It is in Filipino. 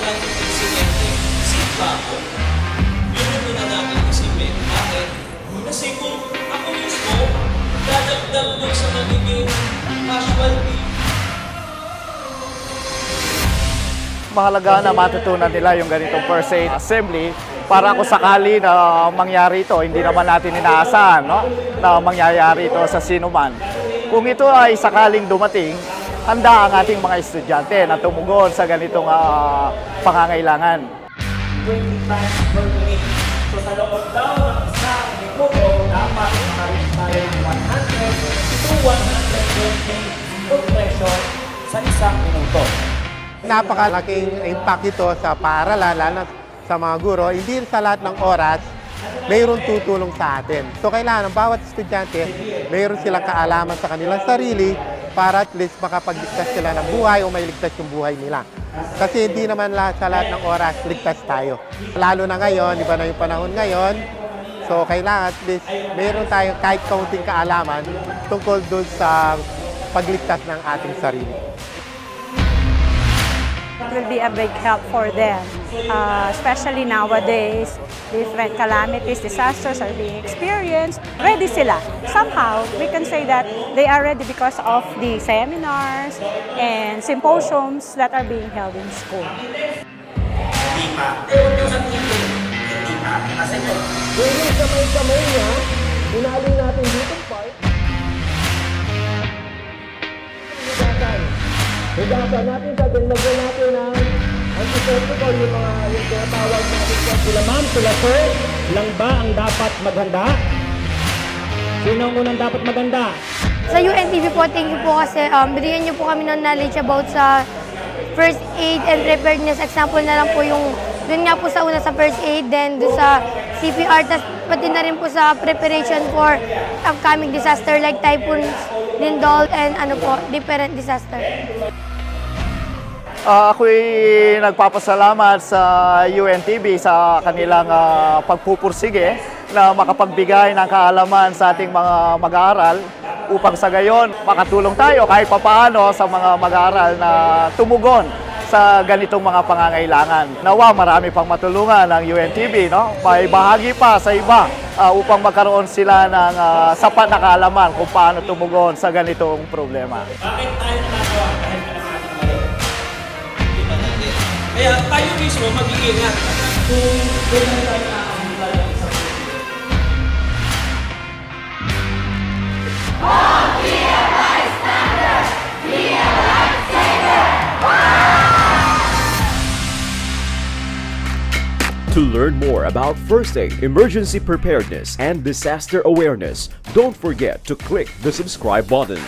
natin insidente, safe ba ako? Yun yung muna natin isipin. Bakit? Kasi kung ako mismo, dadagdag mo sa magiging casualty. Mahalaga na matutunan nila yung ganitong first aid assembly para kung sakali na mangyari ito, hindi naman natin inaasahan, no? Na mangyayari ito sa sino man. Kung ito ay sakaling dumating, handa ang ating mga estudyante na tumugon sa ganitong pangangailangan. 20 times per minute. So sa loob daw ng isang minuto, dapat makarin tayo ng 100 to 120 compression sa isang minuto. Napakalaking impact ito sa paaralan, lalo na sa mga guro. Hindi sa lahat ng oras, mayroong tutulong sa atin. So kailangan ng bawat estudyante, mayroon silang kaalaman sa kanilang sarili para at least makapagligtas sila ng buhay o may ligtas yung buhay nila. Kasi hindi naman sa lahat ng oras ligtas tayo. Lalo na ngayon, iba na yung panahon ngayon. So kailangan at least mayroon tayong kahit kaunting kaalaman tungkol doon sa pagligtas ng ating sarili. It will be a big help for them, especially nowadays, different calamities, disasters are being experienced. Ready sila. Somehow, we can say that they are ready because of the seminars and symposiums that are being held in school. Hindi pa. Ewan nyo sa tingin. Hindi pa. Kasi po, Yung kamay-kamay niya, inaling natin dito part. Hugasan natin sa lagyan natin ng antiseptic o yung mga yung tinatawag natin sa sila ma'am, sila sir, lang ba ang dapat maghanda? Sino ang unang dapat maghanda? Sa UNTV po, thank you po kasi binigyan niyo po kami ng knowledge about sa first aid and preparedness. Example na lang po yung dun nga po sa una sa first aid, then dun sa CPR, tas pati na rin po sa preparation for upcoming disaster like typhoons, lindol, and ano po, different disaster. Ako'y nagpapasalamat sa UNTV sa kanilang pagpupursige na makapagbigay ng kaalaman sa ating mga mag-aaral upang sa gayon makatulong tayo kahit papaano sa mga mag-aaral na tumugon sa ganitong mga pangangailangan. Nawa marami pang matulungan ng UNTV, no? May bahagi pa sa iba upang magkaroon sila ng sapat na kaalaman kung paano tumugon sa ganitong problema. bakit tayo nagawa kahit na ng ating mali? Diba natin? Kaya tayo mismo mag-iingat kung kailan tayo nakakita ng isang To learn more about first aid, emergency preparedness, and disaster awareness, don't forget to click the subscribe button.